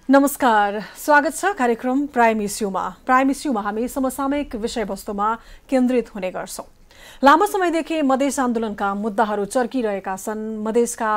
नमस्कार, स्वागत छ कार्यक्रम प्राइम इस्युमा। प्राइम इस्युमा हामी समसामयिक विषयवस्तुमा केन्द्रित हुने गर्छौं। लामो समयदेखि मधेस आन्दोलनका मुद्दाहरू चर्किरहेका छन्। मधेसका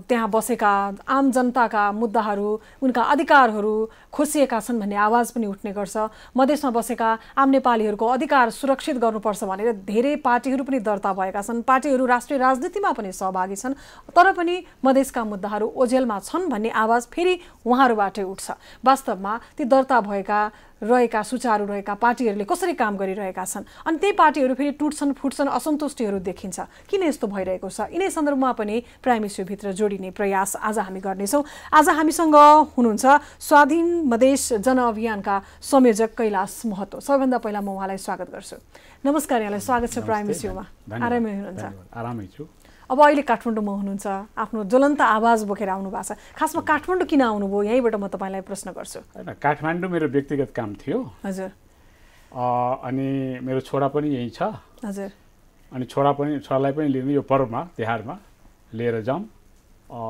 त्यहाँ बसेका आम जनताका मुद्दाहरू, उनका अधिकारहरू खोसिएका छन् भन्ने आवाज पनि उठ्ने गर्छ। मधेसमा बसेका आम नेपालीहरूको अधिकार सुरक्षित गर्नुपर्छ भनेर धेरै पार्टीहरू पनि दर्ता भएका छन्। पार्टीहरू राष्ट्रिय राजनीतिमा पनि सहभागी छन्, तर पनि मधेसका मुद्दाहरू ओझेलमा छन् भन्ने आवाज फेरि उहाँहरूबाटै उठ्छ। वास्तवमा ती दर्ता भएका सुचारू रहेका पार्टीहरूले कसरी काम गरिरहेका छन्, अनि त्यही पार्टीहरू फेरि टुट्छन् फुट्छन्, असन्तुष्टिहरू देखिन्छ। किन यस्तो भइरहेको छ, यिनै सन्दर्भमा पनि प्राइम इस्युभित्र जोडिने प्रयास आज हामी गर्नेछौँ। आज हामीसँग हुनुहुन्छ स्वाधीन मधेस जनअभियानका संयोजक कैलाश महतो। सबैभन्दा पहिला म उहाँलाई स्वागत गर्छु। नमस्कार, यहाँलाई स्वागत छ प्राइम इस्युमा। आरामै हुनुहुन्छ? आरामै छु। अब अहिले काठमाडौँमा हुनुहुन्छ, आफ्नो ज्वलन्त आवाज बोकेर आउनु भएको छ। खासमा काठमाडौँ किन आउनुभयो, यहीँबाट म तपाईँलाई प्रश्न गर्छु। हैन, काठमाडौँ मेरो व्यक्तिगत काम थियो। हजुर। अनि मेरो छोरा पनि यही छ। हजुर। अनि छोरालाई पनि लिनु यो पर्वमा, तिहारमा लिएर जाउँ।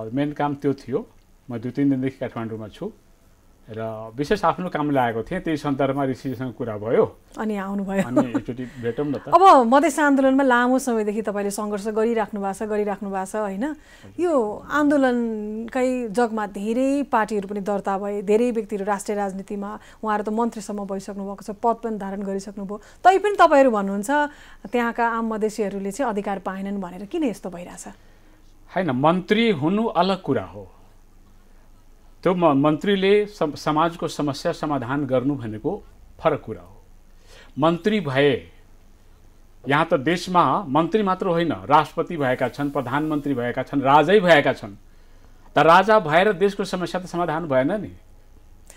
मेन काम त्यो थियो। म 2-3 दिनदेखि काठमाडौँमा छु र विशेष आफ्नो कामले आएको थिएँ। त्यही सन्दर्भमा ऋषिसँग कुरा भयो अनि आउनुभयो। अनि एकचोटि भेटौँ न त। अब मधेस आन्दोलनमा लामो समयदेखि तपाईँले सङ्घर्ष गरिराख्नु भएको छ होइन? यो आन्दोलनकै जगमा धेरै पार्टीहरू पनि दर्ता भए, धेरै व्यक्तिहरू राष्ट्रिय राजनीतिमा, उहाँहरू त मन्त्रीसम्म भइसक्नु भएको छ, पद पनि धारण गरिसक्नुभयो। तैपनि तपाईँहरू भन्नुहुन्छ त्यहाँका आम मधेसीहरूले चाहिँ अधिकार पाएनन् भनेर। किन यस्तो भइरहेछ? हैन, मन्त्री हुनु अलग कुरा हो। त्यो मन्त्रीले समाजको समस्या समाधान गर्नु भनेको फरक कुरा हो। मन्त्री भए, यहाँ त देशमा मन्त्री मात्र होइन, राष्ट्रपति भएका छन्, प्रधानमन्त्री भएका छन्, राजै भएका छन्। त राजा भएर देशको समस्या त समाधान भएन नि।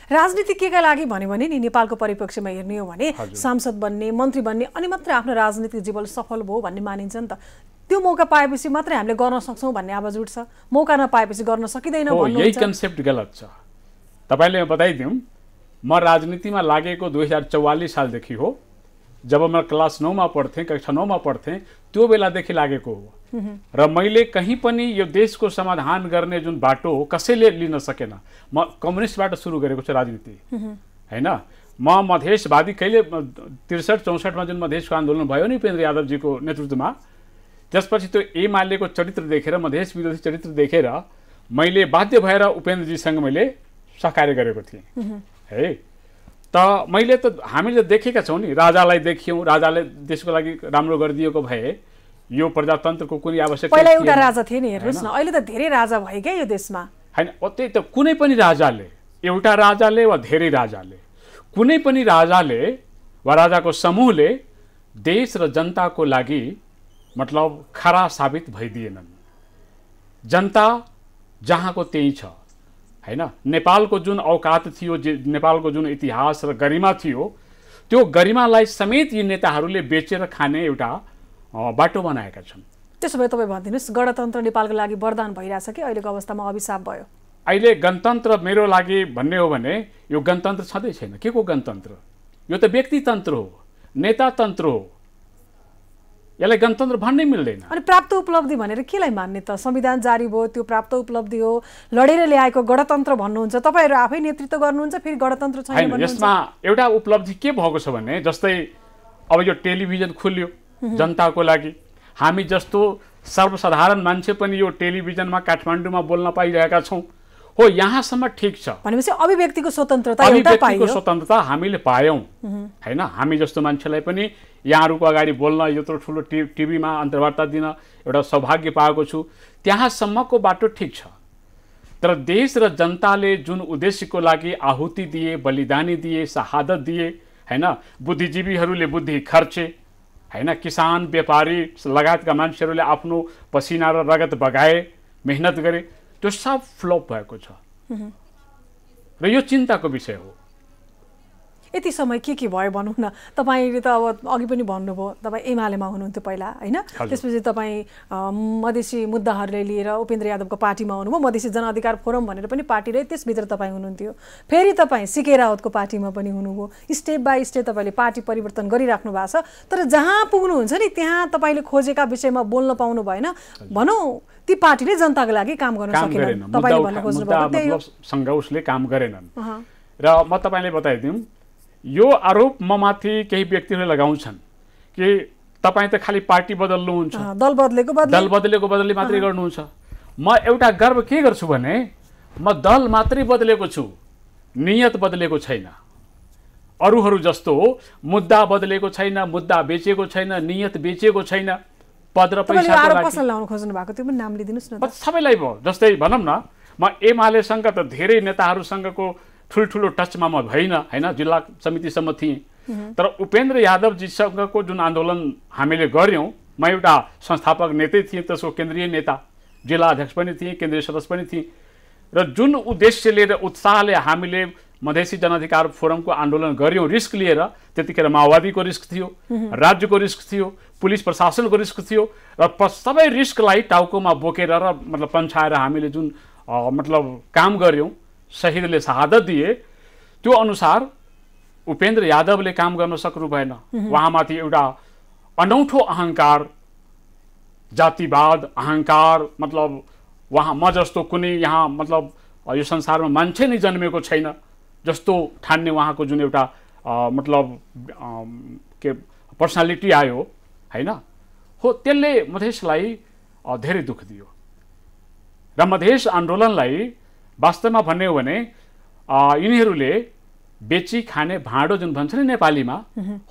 राजनीति केका लागि भन्यो भने नि, नेपालको परिप्रेक्ष्यमा हेर्ने हो भने सांसद बन्ने, मन्त्री बन्ने, अनि मात्रै आफ्नो राजनीतिक जीवन सफल भयो भन्ने मानिन्छ नि त। त्यो मौका पाएपछि मात्रै हामीले गर्न सक्छौँ भन्ने आवाज उठ्छ। मौका नपाएपछि गर्न सकिँदैन भन्नुहुन्छ। यही कन्सेप्ट गलत छ। तपाईले बताइदिउँ, म राजनीतिमा लागेको 2044 सालदेखि हो। जब म क्लास 9 मा पढ्थेँ, कक्षा 9 मा पढ्थेँ, त्यो बेलादेखि लागेको हो। र मैले कहीँ पनि यो देशको समाधान गर्ने जुन बाटो हो कसैले लिन सकेन। म कम्युनिस्टबाट सुरु गरेको छु राजनीति हैन। म मधेसवादी कहिले 63-64 मा जुन मधेसको आन्दोलन भयो नि उपेन्द्र यादवजीको नेतृत्वमा, त्यसपछि त्यो एमालेको चरित्र देखेर, मधेस विरोधी चरित्र देखेर मैले बाध्य भएर उपेन्द्रजीसँग मैले सहकार्य गरेको थिएँ है। त मैले त हामीले देखेका छौँ नि, राजालाई देखियौँ, राजाले देशको लागि राम्रो गरिदिएको भए यो प्रजातन्त्रको कुनै आवश्यकता पहिला एउटा राजा थिए नि, हेर्नुहोस् न, अहिले त धेरै राजा भयो क्या यो देशमा। हैन, त्यही त, कुनै पनि राजाले, एउटा राजाले वा धेरै राजाले, कुनै पनि राजाले वा राजाको समूहले देश र जनताको लागि मतलब खरा साबित भइदिएनन्। जनता जहाँको त्यही छ हैन। नेपालको जुन औकात थियो, नेपालको जुन इतिहास र गरिमा थियो, त्यो गरिमालाई समेत यी नेताहरूले बेचेर खाने एउटा बाटो बनाएका छन्। त्यसो भए तपाईँ भनिदिनुहोस्, गणतन्त्र नेपालको लागि वरदान भइरहेछ कि अहिलेको अवस्थामा अभिशाप भयो? अहिले गणतन्त्र मेरो लागि भन्ने हो भने यो गणतन्त्र छँदै छैन। के को गणतन्त्र? यो त व्यक्तितन्त्र हो, नेतातन्त्र हो। यसलाई गणतन्त्र भन्नै मिल्दैन। अनि प्राप्त उपलब्धि भनेर केलाई मान्ने त? संविधान जारी भयो, त्यो प्राप्त उपलब्धि हो, लडेर ल्याएको गणतन्त्र भन्नुहुन्छ। तपाईँहरू आफै नेतृत्व गर्नुहुन्छ, फेरि गणतन्त्र छैन भन्नुहुन्छ। यसमा एउटा उपलब्धि के भएको छ भने, जस्तै अब यो टेलिभिजन खुल्यो जनताको लागि। हामी जस्तो सर्वसाधारण मान्छे पनि यो टेलिभिजनमा काठमाडौँमा बोल्न पाइरहेका छौँ। हो, यहाँसम्म ठिक छ। भनेपछि अभिव्यक्तिको स्वतन्त्रता एउटा पाइयो। अभिव्यक्तिको स्वतन्त्रता हामीले पायौँ हैन। हामी जस्तो मान्छेलाई पनि यहाँहरूको अगाडि बोल्न, यत्रो ठुलो टिभीमा अन्तर्वार्ता दिन एउटा सौभाग्य पाएको छु। त्यहाँसम्मको बाटो ठिक छ। तर देश र जनताले जुन उद्देश्यको लागि आहुति दिए, बलिदानी दिए, शहादत दिए हैन, बुद्धिजीवीहरूले बुद्धि खर्चे हैन, किसान, व्यापारी लगायतका मान्छेहरूले आफ्नो पसिना र रगत बगाए, मेहनत गरे, त्यो सब फ्लप भएको छ र यो चिन्ताको विषय हो। यति समय के भयो भनौँ न। तपाईँले त अब अघि पनि भन्नुभयो, तपाईँ एमालेमा हुनुहुन्थ्यो पहिला होइन? त्यसपछि तपाईँ मधेसी मुद्दाहरूले लिएर उपेन्द्र यादवको पार्टीमा हुनुभयो। मधेसी जनअधिकार फोरम भनेर पनि पार्टी रहे, त्यसभित्र तपाईँ हुनुहुन्थ्यो। फेरि तपाईँ सिके रावतको पार्टीमा पनि हुनुभयो। स्टेप बाई स्टेप तपाईँले पार्टी परिवर्तन गरिराख्नु भएको छ। तर जहाँ पुग्नुहुन्छ नि, त्यहाँ तपाईँले खोजेका विषयमा बोल्न पाउनु भएन। भनौँ ती पार्टीले जनताको लागि काम गर्न सकेनन् तपाईले भन्न खोज्नु भएको त्यही हो सँग उसले काम गरेनन्। र म तपाईलाई बताइदिउँ यो आरोप म माथि केही व्यक्तिहरूले लगाउँछन् कि तपाईँ त खालि पार्टी बदल्नुहुन्छ, दल बदलेको बदली मात्रै गर्नुहुन्छ। म एउटा गर्व के गर्छु भने म दल मात्रै बदलेको छु, नियत बदलेको छैन। अरूहरू जस्तो मुद्दा बदलेको छैन, मुद्दा बेचेको छैन, नियत बेचेको छैन। पद र पैसाको लागि कसले लाउन खोज्नु भएको त्यो पनि नाम लिदिनुस् न। सबैलाई भयो। जस्तै भनौँ न म एमालेसँग त धेरै नेताहरूसँगको ठुल्ठुलो टचमा म भइनँ हैन, जिल्ला समितिसम्म थिएँ। तर उपेन्द्र यादवजीसँगको जुन आन्दोलन हामीले गऱ्यौँ, म एउटा संस्थापक नेतै थिएँ, त्यसको केन्द्रीय नेता, जिल्ला अध्यक्ष पनि थिएँ, केन्द्रीय सदस्य पनि थिएँ। र जुन उद्देश्यले र उत्साहले हामीले मधेसी जनअधिकार फोरमको आन्दोलन गऱ्यौँ, रिस्क लिएर, त्यतिखेर माओवादीको रिस्क थियो, राज्यको रिस्क थियो, पुलिस प्रशासनको रिस्क थियो, र सबै रिस्कलाई टाउकोमा बोकेर र मतलब पन्छाएर हामीले जुन मतलब काम गऱ्यौँ, शहीदले शहादत दिए, त्यो अनुसार उपेन्द्र यादवले काम गर्न सक्नु भएन। उहाँमाथि एउटा अनौठो अहङ्कार, जातिवाद अहङ्कार, मतलब वहाँ म जस्तो कुनै यहाँ मतलब यो संसारमा मान्छे नै जन्मेको छैन जस्तो ठान्ने उहाँको जुन एउटा मतलब के पर्सनालिटी आयो हैन, हो त्यसले मधेसलाई धेरै दुःख दियो। र मधेस आन्दोलनलाई वास्तवमा भन्ने हो भने यिनीहरूले बेची खाने भाँडो जुन भन्छ नि नेपालीमा,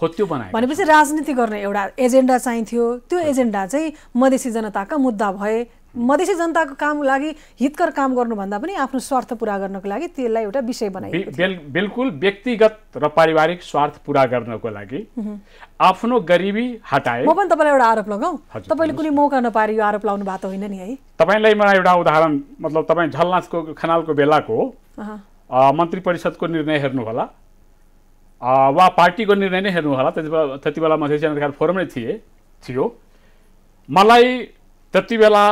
हो त्यो बनाए। भनेपछि राजनीति गर्ने एउटा एजेन्डा चाहिन्थ्यो। त्यो एजेन्डा चाहिँ मधेसी जनताका मुद्दा भए, मधेसी जनताको काम लागि हितकर काम गर्नुभन्दा पनि आफ्नो स्वार्थ पूरा गर्नको लागि त्यसलाई एउटा विषय बनाइएको थियो। बिल्कुल व्यक्तिगत र पारिवारिक स्वार्थ पूरा गर्नको लागि आफ्नो गरिबी हटाए। म पनि तपाईँलाई एउटा आरोप लगाऊ, तपाईँले कुनै मौका नपाएर यो आरोप लाउनु भएको होइन नि है? तपाईँलाई मलाई एउटा उदाहरण, मतलब तपाईँ झलनाथको खनालको बेलाको मन्त्री परिषदको निर्णय हेर्नु होला वा पार्टीको निर्णय नै हेर्नु होला। त्यति बेला मधेसी जनअधिकार फोरम नै थियो। मलाई त्यति बेला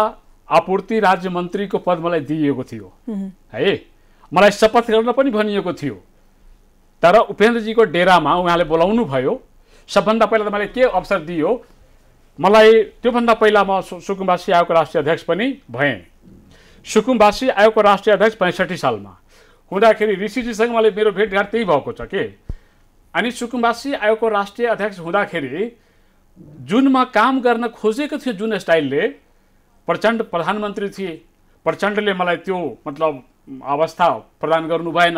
आपूर्ति राज्य मन्त्रीको पद मलाई दिइएको थियो है, मलाई शपथ गर्न पनि भनिएको थियो। तर उपेन्द्रजीको डेरामा उहाँले बोलाउनु भयो। सबभन्दा पहिला त मलाई के अवसर दियो, मलाई त्योभन्दा पहिला म सुकुम्बासी आयोगको राष्ट्रिय अध्यक्ष पनि भएँ। सुकुम्बासी आयोगको राष्ट्रिय अध्यक्ष 65 सालमा हुँदाखेरि ऋषिजीसँग मलाई मेरो भेटघाट त्यही भएको छ के। अनि सुकुम्बासी आयोगको राष्ट्रिय अध्यक्ष हुँदाखेरि जुनमा काम गर्न खोजेको थियो, जुन स्टाइलले, प्रचण्ड प्रधानमन्त्री थिए, प्रचण्डले मलाई त्यो मतलब अवस्था प्रदान गर्नु भएन।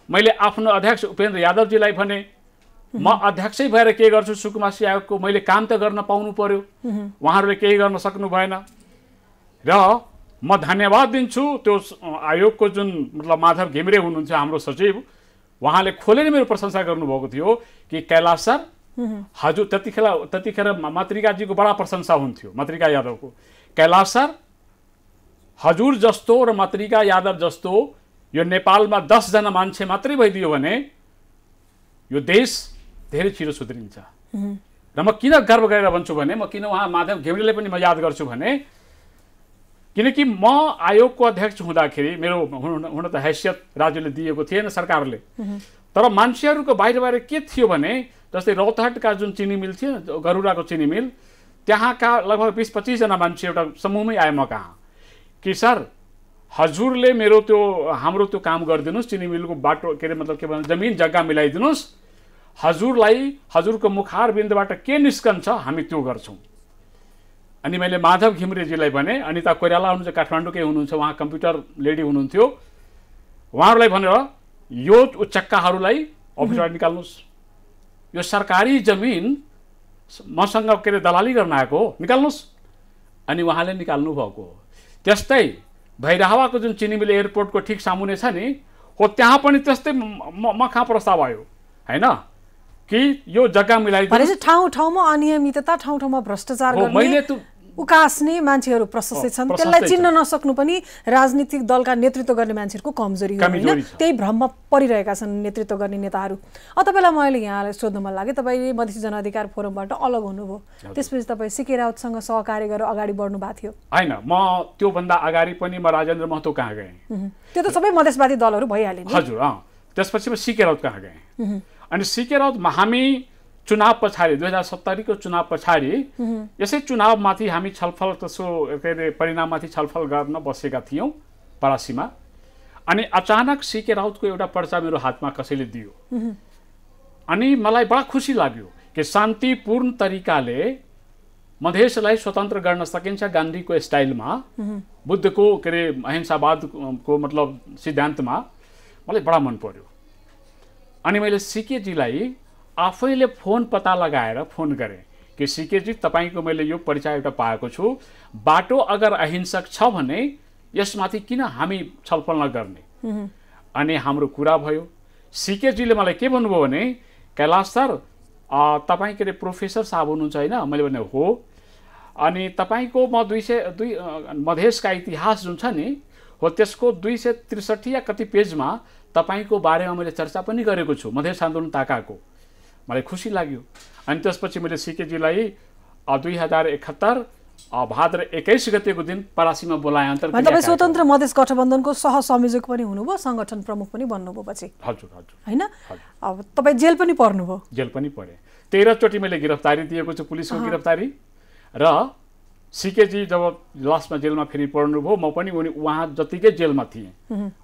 मैले आफ्नो अध्यक्ष उपेन्द्र यादवजीलाई भने म अध्यक्षै भएर के गर्छु, सुकुम्बासी आयोगको मैले काम त गर्न पाउनु पर्यो, उहाँहरूले केही गर्न सक्नु भएन। र म धन्यवाद दिन्छु त्यो आयोगको जुन मतलब माधव घिमिरे हुनुहुन्थ्यो हाम्रो सचिव, उहाँले खोलेर मेरो प्रशंसा गर्नुभएको थियो कि कैलाश सर हजुर, त्यतिखेर मातृकाजीको बडा प्रशंसा हुन्थ्यो, मातृका यादवको। कैलाश सर हजुर जस्तो र मातृका यादव जस्तो यो नेपालमा 10 जना मान्छे मात्रै भइदियो भने यो देश धेरै छिटो सुध्रिन्छ। र म किन गर्व गरेर भन्छु भने, म किन उहाँ माधव घिमिरेलाई पनि म याद गर्छु भने, किनकि म आयोगको अध्यक्ष हुँदाखेरि मेरो हुन त हैसियत राज्यले दिएको थिएन, सरकारले। तर मान्छेहरूको बाहिर के थियो भने, जस्तै रौतहटका जुन चिनी मिल थियो, गरुडाको चिनी मिल, त्यहाँका लगभग 20-25 जना मान्छे एउटा समूहमै आए म कहाँ कि सर हजुरले मेरो त्यो हाम्रो त्यो काम गरिदिनुहोस्, चिनी मिलको बाटो के अरे मतलब के भन्छ जमिन जग्गा मिलाइदिनुहोस्, हजुरलाई हजुरको मुखार बिन्दुबाट के निस्कन्छ हामी त्यो गर्छौँ। अनि मैले माधव घिमिरेजीलाई भने, अनिता कोइराला हुनुहुन्छ काठमाडौँकै हुनुहुन्छ, उहाँ कम्प्युटर लेडी हुनुहुन्थ्यो, उहाँहरूलाई भनेर यो चक्काहरूलाई अफिसबाट निकाल्नुहोस्, यो सरकारी जमिन मसँग के अरे दलाली गर्न आएको हो, निकाल्नुहोस्। अनि उहाँले निकाल्नु भएको हो। त्यस्तै भैरहवाको जुन चिनी मिल एयरपोर्टको ठिक सामुने छ नि, हो त्यहाँ पनि त्यस्तै म कहाँ प्रस्ताव आयो हैन कि यो जग्गा मिलाइदिनु। ठाउँ-ठाउँमा अनियमितता, ठाउँ-ठाउँमा भ्रष्टाचार गर्ने उकास्ने मान्छेहरू प्रशस्तै छन्। त्यसलाई चिन्न नसक्नु पनि राजनीतिक दलका नेतृत्व गर्ने मान्छेहरूको कमजोरी हो हैन? त्यही भ्रममा परिरहेका छन् नेतृत्व गर्ने नेताहरू। तपाईँलाई मैले यहाँलाई सोध्न मन लाग्यो, तपाईले मधेसी जनअधिकार फोरमबाट अलग हुनुभयो, त्यसपछि तपाईँ सीके राउतसँग सहकार्य गरेर अगाडि बढ्नु भएको थियो हैन? म त्योभन्दा अगाडि पनि म राजेन्द्र महतो कहाँ गएँ, त्यो त सबै मधेसवादी दलहरू भइहाल्यो नि। हजुर त्यसपछि म सीके राउत कहाँ गएँ। अनि सीके राउतमा हामी चुनाव पछाडि 2070 को चुनाव पछाडि यसै चुनावमाथि हामी छलफल त्यसो के अरे परिणाममाथि छलफल गर्न बसेका थियौँ परासीमा। अनि अचानक सीके राउतको एउटा पर्चा मेरो हातमा कसैले दियो अनि मलाई बडा खुसी लाग्यो कि शान्तिपूर्ण तरिकाले मधेसलाई स्वतन्त्र गर्न सकिन्छ गान्धीको स्टाइलमा, बुद्धको के अरे अहिंसावादको मतलब सिद्धान्तमा। मलाई बडा मन पर्यो। अनि मैले सीकेजीलाई आफैले फोन पत्ता लगाएर फोन गरेँ कि सीकेजी तपाईँको मैले यो परिचय एउटा पाएको छु, बाटो अगर अहिंसक छ भने यसमाथि किन हामी छलफल नगर्ने। अनि हाम्रो कुरा भयो। सीकेजीले मलाई के भन्नुभयो भने कैलाश सर तपाईँ के अरे प्रोफेसर साहब हुनुहुन्छ होइन? मैले भने हो। अनि तपाईँको म 202 मधेसका इतिहास जुन छ नि हो त्यसको 263 या कति पेजमा तपाईँको बारेमा मैले चर्चा पनि गरेको छु, मधेस आन्दोलन ताकाको। मलाई खुसी लाग्यो। अनि त्यसपछि मैले सीकेजीलाई 2071 भाद्र 21 गतेको दिन परासीमा बोलाए। तपाईँ स्वतन्त्र मधेस गठबन्धनको सहसंयोजक पनि हुनुभयो, संगठन प्रमुख पनि बन्नुभयो पछि। हजुर हजुर हैन? अब तपाईँ जेल पनि पर्नुभयो। जेल पनि परे। 13 चोटि मैले गिरफ्तारी दिएको छु, पुलिसको गिरफ्तारी। र सीकेजी जब लास्टमा जेलमा फेरि पर्नुभयो, म पनि उहाँ जतिकै जेलमा थिएँ।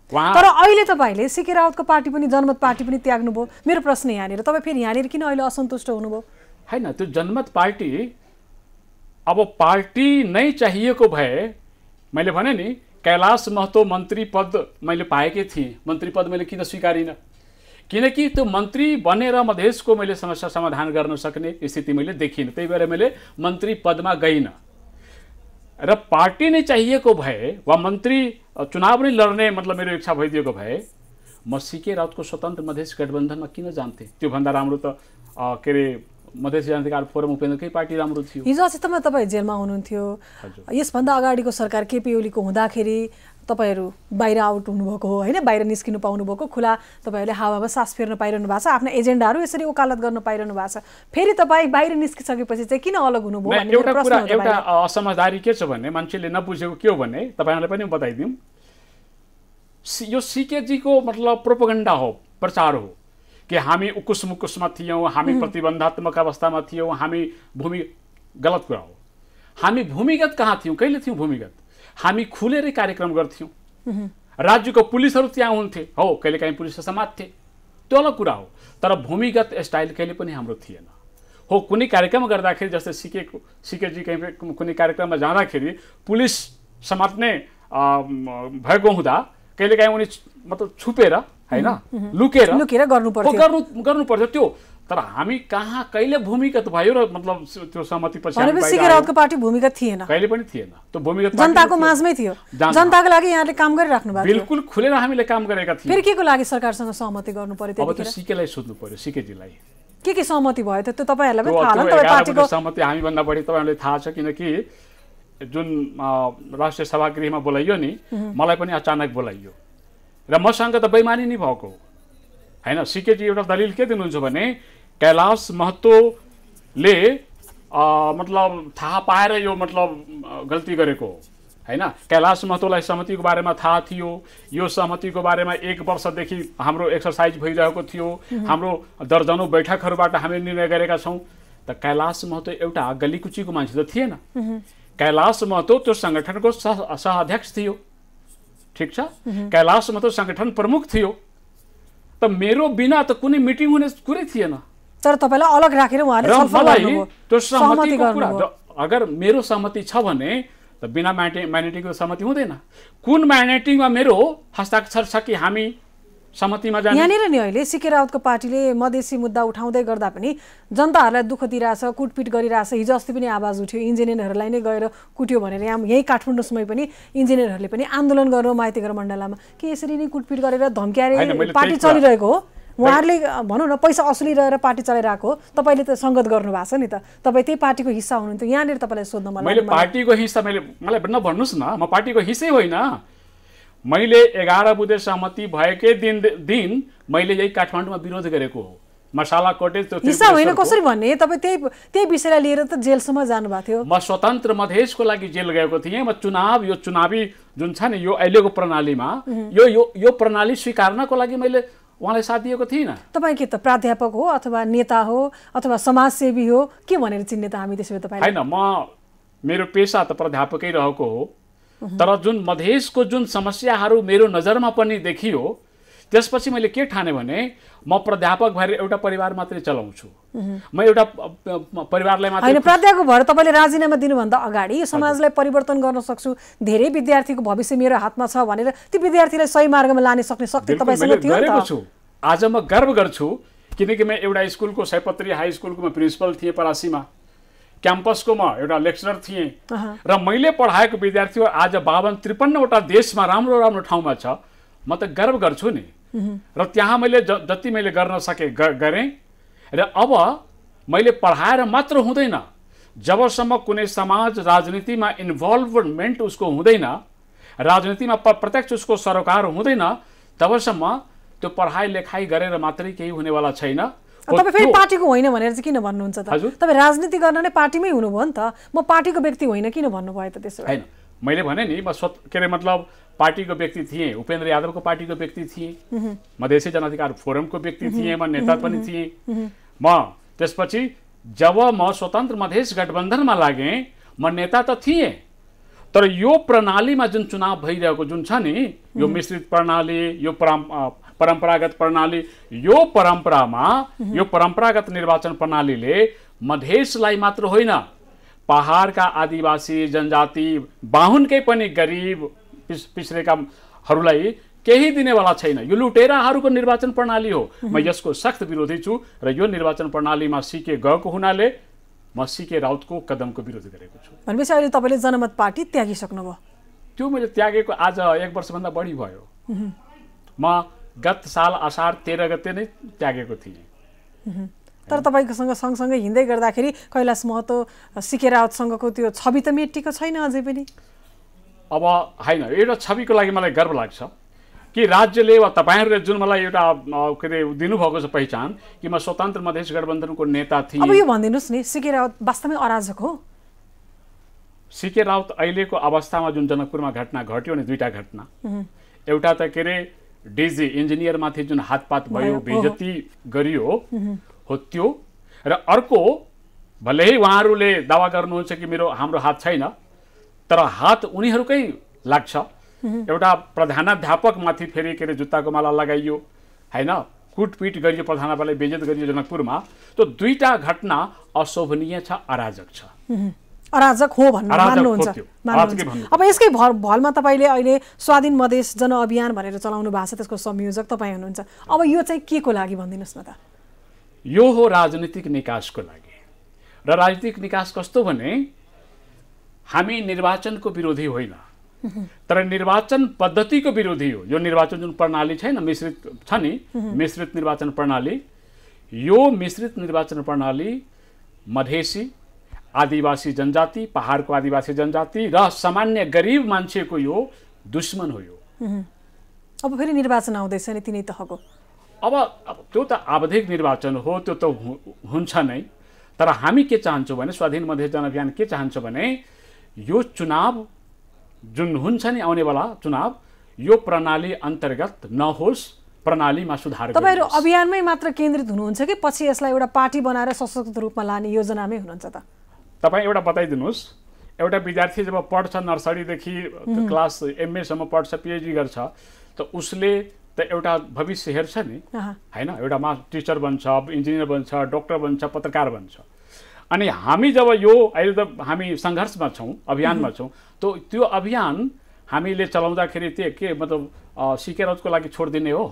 तर अहिले तपाईँले सीके राउतको पार्टी पनि जनमत पार्टी पनि त्याग्नुभयो। मेरो प्रश्न यहाँनिर, तपाईँ फेरि यहाँनिर किन अहिले असन्तुष्ट हुनुभयो? हैन, त्यो जनमत पार्टी अब पार्टी नै चाहिएको भए मैले भने नि कैलाश महतो मन्त्री पद मैले पाएकै थिएँ। मन्त्री पद मैले किन स्वीकारिनँ? किनकि त्यो मन्त्री बनेर मधेसको मैले समस्या समाधान गर्न सक्ने स्थिति मैले देखिनँ। त्यही भएर मैले मन्त्री पदमा गइनँ। र पार्टी नै चाहिएको भए वा मन्त्री चुनाव नै लड्ने मतलब मेरो इच्छा भइदिएको भए म सीके राउतको स्वतन्त्र मधेस गठबन्धनमा किन जान्थेँ? त्योभन्दा राम्रो त के अरे मधेस क्रान्तिकारी फोरम उपेन्द्रकै पार्टी राम्रो थियो। हिजो अस्तिसम्म तपाईँ जेलमा हुनुहुन्थ्यो। यसभन्दा अगाडिको सरकार केपी ओलीको हुँदाखेरि तपाईँहरू बाहिर आउट हुनुभएको हो होइन? बाहिर निस्किनु पाउनुभएको, खुला तपाईँहरूले हावामा सास फेर्न पाइरहनु भएको छ, आफ्ना एजेन्डाहरू यसरी वकालत गर्न पाइरहनु भएको छ। फेरि तपाईँ बाहिर निस्किसकेपछि चाहिँ किन अलग हुनुभयो भन्ने एउटा कुरा, एउटा असमझदारी के छ भने मान्छेले नबुझेको के हो भने तपाईँहरूलाई पनि बताइदिउँ। यो सीकेजीको मतलब प्रोपोगन्डा हो, प्रचार हो कि हामी उकुस मुकुसमा थियौँ, हामी प्रतिबन्धात्मक अवस्थामा थियौँ, हामी गलत कुरा हो। हामी भूमिगत कहाँ थियौँ? कहिले थियौँ भूमिगत? हामी खुलेरै कार्यक्रम गर्थ्यौँ। राज्यको पुलिसहरू त्यहाँ हुन्थे, हो कहिलेकाहीँ पुलिस समात्थे, त्यो अलग कुरा हो। तर भूमिगत स्टाइल कहिले पनि हाम्रो थिएन। हो कुनै कार्यक्रम गर्दाखेरि जस्तै सीकेजी कहीँ कुनै कार्यक्रममा जाँदाखेरि पुलिस समात्ने भएको हुँदा कहिलेकाहीँ उनी मतलब छुपेर होइन लुकेर गर्नुपर्थ्यो त्यो। तर हामी कहाँ कहिले भूमिगत भयो र मतलब त्यो सहमति पछि सीके राउतको पार्टी भूमिगत थिएन, कहिले पनि थिएन। त्यो भूमिगत जनताको माझमै थियो, जनताको लागि यहाँले काम गरिराख्नु भएको थियो। बिल्कुल खुलेर हामीले काम गरेका थियौँ। फेरि के को लागि सरकारसँग सहमति गर्नु पर्यो? अब त्यो सीकेलाई सोध्नु पर्यो, सीकेजीलाई के सहमति भयो त्यो तपाईँहरूलाई पनि थाहा होला नि? तपाईँ पार्टीको सहमति हामीभन्दा बढी तपाईँहरूलाई थाहा छ, किनकि जुन राष्ट्रिय सभागृहमा बोलाइयो नि मलाई पनि अचानक बोलाइयो र मसँग त बेइमानी नै भएको होइन। सीकेजी एउटा दलिल के दिनुहुन्छ भने कैलाश महतोले मतलब थाहा पाएर यो मतलब गल्ती गरेको होइन। कैलाश महतोलाई सहमतिको बारेमा थाहा थियो। यो सहमतिको बारेमा 1 वर्षदेखि हाम्रो एक्सर्साइज भइरहेको थियो। हाम्रो दर्जनौं बैठकहरूबाट हामीले निर्णय गरेका छौँ। त कैलाश महतो एउटा गलीकुचीको मान्छे त थिएन। कैलाश महतो त्यो सङ्गठनको सह-अध्यक्ष थियो, ठिक छ? कैलाश महतो सङ्गठन प्रमुख थियो। त मेरो बिना त कुनै मिटिङ हुने कुरै थिएन। तर तपाईलाई अलग राखेर उहाँले छलफल गर्नुभयो, त्यो सहमतिको कुरा। अगर मेरो सहमति छ भने त बिना म्यान्डेटिङको सहमति हुँदैन। कुन म्यान्डेटिङमा मेरो हस्ताक्षर छ कि हामी सहमतिमा जाने? यहाँनिर नि अहिले सीके राउतको पार्टीले मधेसी मुद्दा उठाउँदै गर्दा पनि जनताहरूलाई दुःख दिइरहेछ, कुटपिट गरिरहेछ। हिजो अस्ति पनि आवाज उठ्यो इन्जिनियरहरूलाई नै गएर कुट्यो भनेर। यही काठमाडौँमै पनि इन्जिनियरहरूले पनि आन्दोलन गर्नु माइतीघर मण्डलामा के यसरी नै कुटपिट गरेर धम्क्याएर पार्टी चलिरहेको हो। उहाँहरूले भनौँ न पैसा असुलिरहेर पार्टी चलाइरहेको हो। तपाईँले त सङ्गत गर्नु भएको छ नि त, तपाईँ त्यही पार्टीको हिस्सा हुनुहुन्थ्यो। यहाँनिर तपाईँलाई सोध्न मैले पार्टीको हिस्सा मलाई नभन्नुहोस् न, म पार्टीको हिस्सै होइन। मैले 11 बुँदे सहमति भएकै दिन मैले यही काठमाडौँमा विरोध गरेको हो। मसाला कटेज त्यो हिस्सा होइन कसरी भन्ने? तपाईँ त्यही विषयलाई लिएर त जेलसम्म जानुभएको थियो। म स्वतन्त्र मधेसको लागि जेल गएको थिएँ। म यो चुनावी जुन छ नि यो अहिलेको प्रणालीमा यो प्रणाली स्वीकार्नको लागि मैले उहाँलाई साथ दिएको थिइनँ। तपाईँ के त प्राध्यापक हो अथवा नेता हो अथवा समाजसेवी हो के भनेर चिन्ने त हामी त्यसो भए तपाईँ? होइन, म मेरो पेसा त प्राध्यापकै रहेको हो, तर जुन मधेसको जुन समस्याहरू मेरो नजरमा पनि देखियो त्यसपछि मैले के ठाने भने म प्राध्यापक भएर एउटा परिवार मात्रै चलाउँछु, म एउटा परिवारलाई मात्रै। होइन, प्राध्यापक भएर तपाईँले राजीनामा दिनुभन्दा अगाडि यो समाजलाई परिवर्तन गर्न सक्छु, धेरै विद्यार्थीको भविष्य मेरो हातमा छ भनेर ती विद्यार्थीलाई सही मार्गमा लाने सक्ने शक्ति तपाईँसँग थियो नि त। आज म गर्व गर्छु किनकि म एउटा स्कुलको सयपत्री हाई स्कुलको म प्रिन्सिपल थिएँ, परासीमा क्याम्पसको म एउटा लेक्चरर थिएँ र मैले पढाएको विद्यार्थीहरू आज 52-53वटा देशमा राम्रो राम्रो ठाउँमा छ। म त गर्व गर्छु नि, र त्यहाँ मैले जति मैले गर्न सके गरेँ। र अब मैले पढाएर मात्र हुँदैन, जबसम्म कुनै समाज राजनीतिमा इन्भल्भमेन्ट उसको हुँदैन, राजनीतिमा प्रत्यक्ष उसको सरोकार हुँदैन, तबसम्म त्यो पढाइ लेखाइ गरेर मात्रै केही हुनेवाला छैन। तपाईँ फेरि पार्टीको होइन भनेर चाहिँ किन भन्नुहुन्छ त? तपाईँ राजनीति गर्न नै पार्टीमै हुनुभयो नि त, म पार्टीको व्यक्ति होइन किन भन्नुभयो त त्यसो? होइन, मैले भने नि म के अरे मतलब पार्टीको व्यक्ति थिएँ, उपेन्द्र यादवको पार्टीको व्यक्ति थिएँ, मधेसी जनअधिकार फोरमको व्यक्ति थिएँ, म नेता पनि थिएँ। म त्यसपछि जब म स्वतन्त्र मधेस गठबन्धनमा लागेँ म नेता त थिएँ, तर यो प्रणालीमा जुन चुनाव भइरहेको जुन छ नि, यो मिश्रित प्रणाली, यो परम्परागत प्रणाली, यो परम्परामा यो परम्परागत निर्वाचन प्रणालीले मधेसलाई मात्र होइन, पहाडका आदिवासी जनजाति बाहुनकै पनि गरिब पिछडेकाहरूलाई केही दिनेवाला छैन। यो लुटेराहरूको निर्वाचन प्रणाली हो। म यसको सख्त विरोधी छु र यो निर्वाचन प्रणालीमा सिके गएको हुनाले म सिके राउतको कदमको विरोध गरेको छु। भनेपछि अहिले तपाईँले जनमत पार्टी त्यागिसक्नुभयो? त्यो मैले त्यागेको आज 1 वर्षभन्दा बढी भयो। म गत साल असार 13 गते नै त्यागेको थिएँ। तर तपाईँसँग सँगसँगै हिँड्दै गर्दाखेरि कैलाश महतो सिके राउतसँगको त्यो छवि त मेटिएको छैन अझै पनि? अब होइन, एउटा छविको लागि मलाई गर्व लाग्छ कि राज्यले वा तपाईँहरूले जुन मलाई एउटा के अरे दिनुभएको छ पहिचान कि म स्वतन्त्र मधेस गठबन्धनको नेता थिएँ। अब यो भनिदिनुहोस् नि, सिके राउत वास्तवमै अराजक हो? सिके राउत अहिलेको अवस्थामा जुन जनकपुरमा घटना घट्यो नि, 2टा घटना, एउटा त के अरे डिजी इन्जिनियरमाथि जुन हातपात भयो, बेइज्जती गरियो हो त्यो, र अर्को भले उहाँहरूले दावा गर्नुहुन्छ कि हाम्रो हात छैन, तर हात उनीहरूकै लाग्छ। एउटा प्रधानाध्यापकमाथि फेरि के अरे जुत्ताको माला लगाइयो, होइन, कुटपिट गरियो, प्रधानाध्यापकलाई बेइज्जत गरियो जनकपुरमा। त्यो 2टा घटना अशोभनीय छ, अराजक छ। अराजक हो भन्नु मान्नुहुन्छ? अब यसकै भलमा तपाईँले अहिले स्वाधीन मधेस जनअभियान भनेर चलाउनु भएको छ, त्यसको संयोजक तपाईँ हुनुहुन्छ। अब यो चाहिँ के को लागि भनिदिनुहोस् न त? यो हो राजनीतिक निकासको लागि। र राजनीतिक निकास कस्तो भने हामी निर्वाचनको विरोधी होइन, तर निर्वाचन पद्धतिको विरोधी हो। यो निर्वाचन जुन प्रणाली छैन, मिश्रित छ नि, मिश्रित निर्वाचन प्रणाली, यो मिश्रित निर्वाचन प्रणाली मधेसी, आदिवासी जनजाति, पहाडको आदिवासी जनजाति र सामान्य गरिब मान्छेको यो दुश्मन हो। यो अब फेरि निर्वाचन आउँदैछ नि तिनै तहको। अब त्यो त आवधिक निर्वाचन हो, त्यो त हुन्छ नै, तर हामी के चाहन्छौँ भने स्वाधीन मधेस जनअभियान के चाहन्छ भने यो चुनाव जुन हुन्छ नि, आउनेवाला चुनाव, यो प्रणाली अन्तर्गत नहोस्, प्रणालीमा सुधार। तपाईँहरू अभियानमै मात्र केन्द्रित हुनुहुन्छ कि पछि यसलाई एउटा पार्टी बनाएर सशक्त रूपमा लाने योजनामै हुनुहुन्छ त? तपाईँ एउटा बताइदिनुहोस्, एउटा विद्यार्थी जब पढ्छ, नर्सरीदेखि क्लास MA सम्म पढ्छ, PhD गर्छ, त उसले त एउटा भविष्य हेर्छ नि, होइन, एउटा टिचर बन्छ, इन्जिनियर बन्छ, डक्टर बन्छ, पत्रकार बन्छ। अनि हामी जब यो अहिले त हामी सङ्घर्षमा छौँ, अभियानमा छौँ, त्यो अभियान हामीले चलाउँदाखेरि के मतलब सिके राउतको लागि छोडिदिने हो?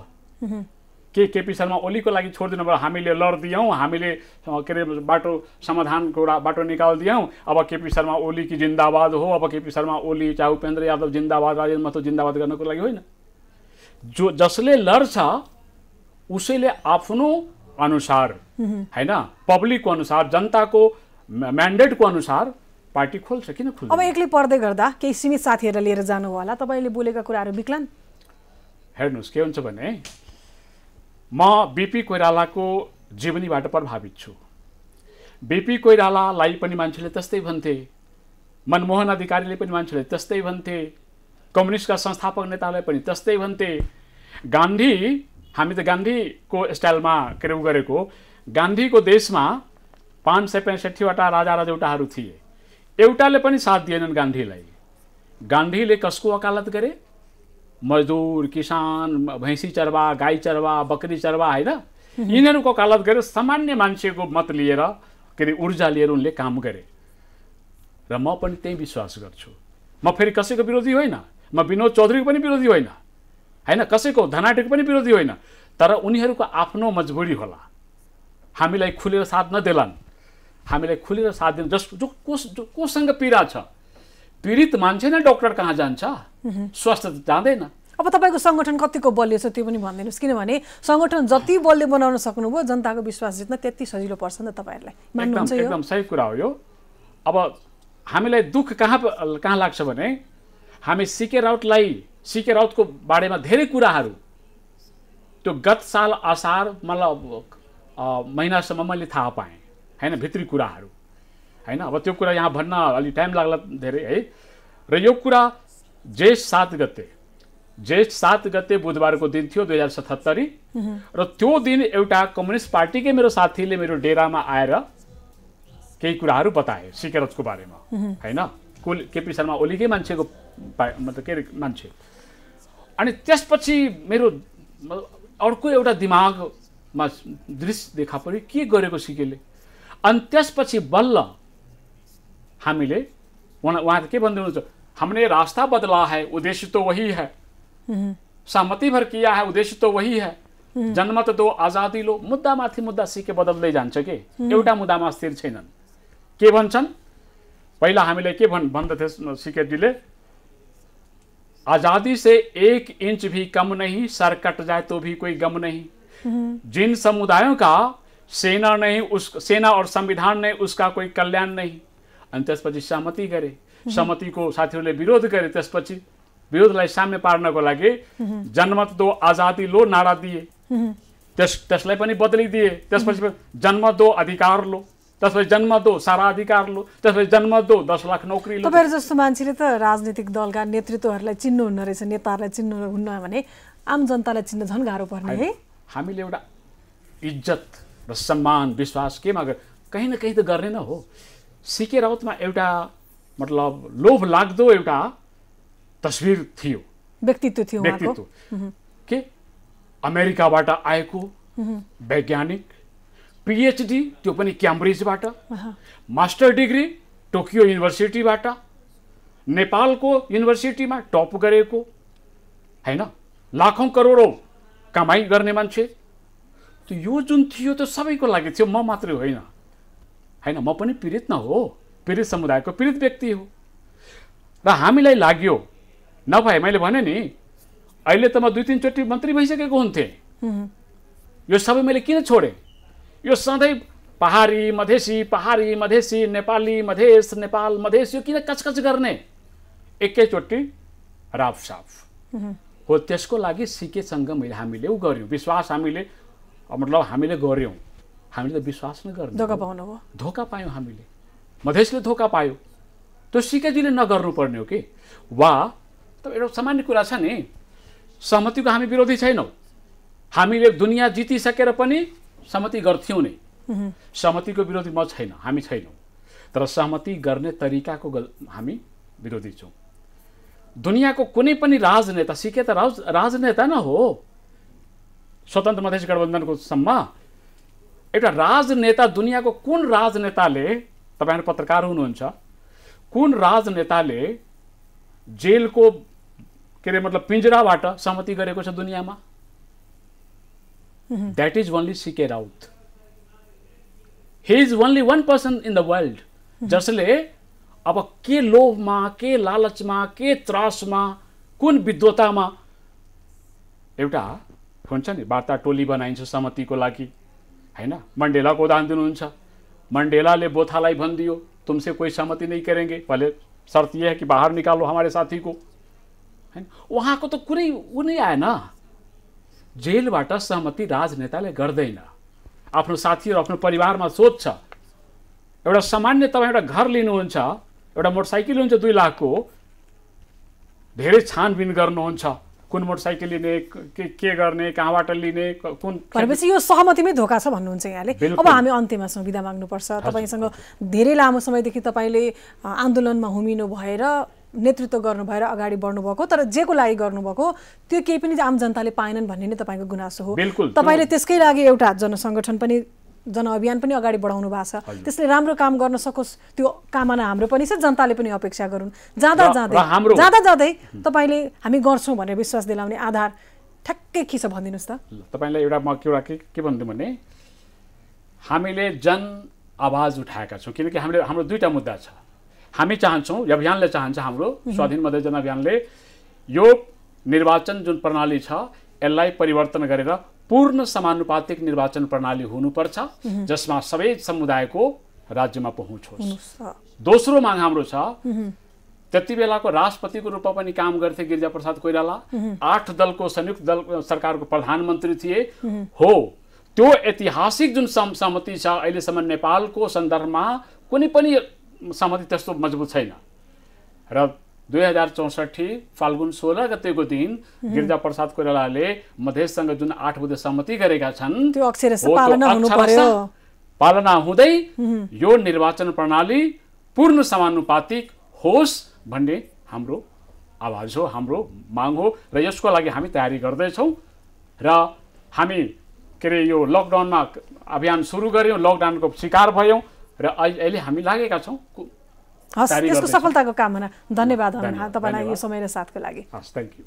केपी शर्मा ओलीको लागि छोडिदिनु भयो? हामीले लडिदियौँ, हामीले के अरे बाटो समाधानको एउटा बाटो निकालिदियौँ, अब केपी शर्मा ओली की जिन्दाबाद हो, अब केपी शर्मा ओली चाहे उपेन्द्र यादव जिन्दाबाद, राजेन्द्र महतो जिन्दाबाद गर्नको लागि होइन। जसले लड्छ उसैले आफ्नो अनुसार, होइन, पब्लिकको अनुसार, जनताको म्यान्डेटको अनुसार पार्टी खोल्छ, किन खोल्छ? अब एक्लै पढ्दै गर्दा केही सीमित साथीहरूलाई लिएर जानु होला, तपाईँले बोलेका कुराहरू बिक्लान्? हेर्नुहोस्, के हुन्छ भने म बीपी कोइरालाको जीवनीबाट प्रभावित छु। बीपी कोइरालालाई पनि मान्छेले त्यस्तै भन्थे, मनमोहन अधिकारीले पनि मान्छेले त्यस्तै भन्थे, कम्युनिस्टका संस्थापक नेतालाई पनि त्यस्तै भन्थे। गान्धी हामी त गान्धीको स्टाइलमा के अरे उ गरेको। गान्धीको देशमा 565वटा राजा रजौटाहरू थिए, एउटाले पनि साथ दिएनन् गान्धीलाई। गान्धीले कसको वकालत गरे? मजदुर, किसान, भैँसी चरवा, गाई चरवा, बकरी चरवा, होइन, यिनीहरूको वकालत गरे। सामान्य मान्छेको मत लिएर के अरे ऊर्जा लिएर उनले काम गरे। र म पनि त्यही विश्वास गर्छु। म फेरि कसैको विरोधी होइन, म विनोद चौधरीको पनि विरोधी होइन, होइन, कसैको धनाटेको पनि विरोधी होइन, तर उनीहरूको आफ्नो मजबुरी होला। हामीलाई खुलेर साथ नदेलान्, हामीलाई खुलेर साथ दिन। कोसँग पीडा छ, पीडित मान्छे नै डक्टर कहाँ जान्छ, स्वास्थ्य जाँदैन। अब तपाईँको सङ्गठन कतिको बलियो छ त्यो पनि भनिदिनुहोस्, किनभने सङ्गठन जति बलियो बनाउन सक्नुभयो जनताको विश्वास जित्न त्यति सजिलो पर्छ नि त तपाईँहरूलाई, मान्नुहुन्छ? यो एकदम सही कुरा हो। यो अब हामीलाई दुःख कहाँ लाग्छ भने हामी सीके राउतको बारेमा धेरै कुराहरू त्यो गत साल असार मतलब महिनासम्म मैले थाहा पाएँ, होइन, भित्री कुराहरू, होइन। अब त्यो कुरा यहाँ भन्न अलि टाइम लाग्ला धेरै, है। र यो कुरा जेठ 7 गते बुधबारको दिन थियो 2077, र त्यो दिन एउटा कम्युनिस्ट पार्टीकै मेरो साथीले मेरो डेरामा आएर केही कुराहरू बताए सिकेरतको बारेमा, होइन। केपी शर्मा ओलीकै मान्छेको मतलब के मान्छे। अनि त्यसपछि मेरो अर्को एउटा दिमागमा दृश्य देखा पर्यो, के गरेको सिकेले। अनि त्यसपछि बल्ल हामीले वहाँ के भन्दै हुनुहुन्छ, हमने रास्ता बदला है, उद्देश्य तो वही है, सहमति भर किया है, उद्देश्य तो वही है, जनमत दो, आजादी लो। मुद्दामाथि मुद्दा सिके बदल्दै जान्छ के, एउटा मुद्दामा स्थिर छैनन्। के भन्छन्? पहिला हामीले के भन्दथे सिकेजीले, आजादी से 1 इंच भी कम नहीं, सर कट जाए तो भी कोई गम नहीं। जिन समुदायों का सेना और संविधान नहीं, उसका कोई कल्याण नहीं। अनि त्यसपछि सहमति गरे, सहमतिको साथीहरूले विरोध गरे। त्यसपछि विरोधलाई साम्य पार्नको लागि जनमत दो, आजादी लो नारा दिए, त्यसलाई पनि बदलिदिए। त्यसपछि जन्म दो, अधिकार लो, त्यसपछि जन्म दो, सारा अधिकार लो, त्यसपछि जन्म दो, 10 लाख नौकरी लो। तपाईहरु जस्तो मान्छेले त राजनीतिक दलका नेतृत्वहरूलाई चिन्नुहुन्न रहेछ, नेताहरूलाई चिन्नुहुन्न भने आम जनतालाई चिन्न झन् गाह्रो पर्ने है। हामीले एउटा इज्जत र सम्मान विश्वास केमा कहीँ न कहीँ त गर्ने न हो। सीके राउतमा एउटा मतलब लोभ लाग्दो एउटा तस्बिर थियो, व्यक्तित्व थियो उहाँको। के अमेरिकाबाट आएको वैज्ञानिक, पीएचडी त्यो पनि क्याम्ब्रिजबाट, मास्टर डिग्री टोकियो युनिभर्सिटीबाट, नेपालको युनिभर्सिटीमा टप गरेको, हैन, लाखौं करोडौं कमाई गर्ने मान्छे। त्यो यो जुन थियो त्यो सबैको लागि थियो, म मात्रै होइन, हैन। म पनि पीडित न हो, पीडित समुदायको पीडित व्यक्ति हो। र हामीलाई लाग्यो, नभए मैले भने नि अहिले त म 2-3 चोटि मन्त्री भइसकेको हुन्थे। यो सबै मैले किन छोडे? यो सधैँ पहाडी मधेसी, नेपाली मधेस, नेपाल मधेस, यो किन कचकच गर्ने? एकैचोटि राफसाफ हो। त्यसको लागि सीकेसँग हामीले उ गर्यौं, विश्वास हामीले मतलब हामीले गर्यौं। हामीले त विश्वास नै गर्नु, धोका पाउनु हो, धोका पायौं हामीले, मधेसले धोका पायो। त्यो सीकेजीले नगर्नु पर्ने हो कि? वा त एउटा सामान्य कुरा छ नि, सहमतिको हामी विरोधी छैनौं। हामीले दुनियाँ जितिसकेर पनि सहमति गर्थ्यौं नै। सहमतिको विरोधी म छैन, हामी छैनौं। तर सहमति गर्ने तरिकाको हामी विरोधी छौं। दुनियाँको कुनै पनि राजनेता, सीके त राजनेता न हो। स्वतन्त्र मधेस गठबन्धनको सम्म एउटा राजनेता, दुनियाँको कुन राजनेताले, तपाईहरु पत्रकार हुनुहुन्छ, कुन राजनेताले जेलको के रे मतलब पिंजराबाट सहमति गरेको छ दुनियाँमा? That is only C K Raut. He is only one person in the world जसले अब के लोभमा, के लालचमा, के त्रासमा, कुन विद्वतामा एउटा हुन्छ नि वार्ता टोली बनाइन्छ सहमतिको लागि, हैन। मण्डेलाको उदाहरण दिनुहुन्छ। मण्डेलाले बोथालाई भनिदियो, तुमसे कोई सहमति नहीं करेंगे, पहले शर्त यह है कि बाहर निकालो हमारे साथी को, हैन। उहाँको त कुनै उ नै आएन। जेलबाट सहमति राजनेताले गर्दैन। आफ्नो साथी र आफ्नो परिवारमा सोध्छ। एउटा सामान्य तपाईं एउटा घर लिनुहुन्छ, एउटा मोटरसाइकल हुन्छ 2 लाखको, धेरै छानबिन गर्नुहुन्छ, कुन मोटरसाइकल लिने, के गर्ने, कहाँबाट लिने, कुन भनेपछि यो सहमतिमै धोका छ भन्नुहुन्छ यहाँले। अब हामी अन्त्यमा छौँ, बिदा माग्नुपर्छ। तपाईँसँग धेरै लामो समयदेखि तपाईँले आन्दोलनमा हुमिनु भएर नेतृत्व गर्नु भएर अगाडि बढ्नुभएको, तर जेको लागि गर्नुभएको त्यो केही पनि आम जनताले पाएनन् भन्ने नै तपाईँको गुनासो हो। तपाईँले त्यसकै लागि एउटा जनसङ्गठन पनि, जनअभियान पनि अगाडि बढाउनु भएको छ। त्यसले राम्रो काम गर्न सकोस् त्यो कामना हाम्रो पनि छ, जनताले पनि अपेक्षा गरून्। जाँदा जाँदै तपाईँले हामी गर्छौँ भनेर विश्वास दिलाउने आधार ठ्याक्कै के छ भनिदिनुहोस् त। तपाईँलाई एउटा म एउटा के भनिदिउँ भने, हामीले जन आवाज उठाएका छौँ, किनकि हाम्रो दुईटा मुद्दा छ। हामी चाहन्छौँ, अभियानले चाहन्छ, हाम्रो स्वाधीन मधेस जनअभियानले यो निर्वाचन जुन प्रणाली छ यसलाई परिवर्तन गरेर पूर्ण समानुपातिक निर्वाचन प्रणाली हुनुपर्छ, जसमा सबै समुदायको राज्यमा पहुँच होस्। दोस्रो माग हाम्रो छ, त्यति बेलाको राष्ट्रपतिको रूपमा पनि काम गर्थे गिरिजाप्रसाद कोइराला, 8 दलको संयुक्त दल सरकारको प्रधानमन्त्री थिए हो। त्यो ऐतिहासिक जुन सहमति छ अहिलेसम्म नेपालको सन्दर्भमा कुनै पनि सहमति त्यस्तो मजबुत छैन। र 2064 फाल्गुन 16 गतेको दिन गिरिजाप्रसाद कोइरालाले मधेससँग जुन 8 बुँदे सहमति गरेका छन् त्यो अक्षरशः पालना हुँदै यो निर्वाचन प्रणाली पूर्ण समानुपातिक होस् भन्ने हाम्रो आवाज हो, हाम्रो माग हो। र यसको लागि हामी तयारी गर्दैछौँ। र हामी के अरे यो लकडाउनमा अभियान सुरु गऱ्यौँ, लकडाउनको शिकार भयौँ र अहिले हामी लागेका छौँ। हस्, त्यसको सफलताको कामना। धन्यवाद तपाईँलाई यो समय र साथको लागि। हस्, थ्याङ्क यू।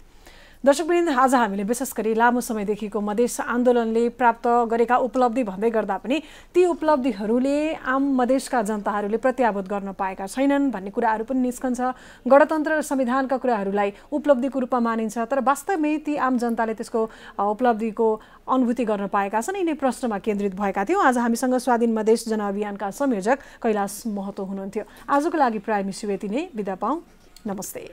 दर्शकवृन्द, आज हामीले विशेष गरी लामो समयदेखिको मधेस आन्दोलनले प्राप्त गरेका उपलब्धि भन्दै गर्दा पनि ती उपलब्धिहरूले आम मधेसका जनताहरूले प्रत्याभूत गर्न पाएका छैनन् भन्ने कुराहरू पनि निस्कन्छ। गणतन्त्र र संविधानका कुराहरूलाई उपलब्धिको रूपमा मानिन्छ, तर वास्तवमै ती आम जनताले त्यसको उपलब्धिको अनुभूति गर्न पाएका छन्। यिनै प्रश्नमा केन्द्रित भएका थियौँ। आज हामीसँग स्वाधीन मधेस जनअभियानका संयोजक कैलाश महतो हुनुहुन्थ्यो। आजको लागि प्राइम इस्यु यति नै। बिदा पाऊँ। नमस्ते।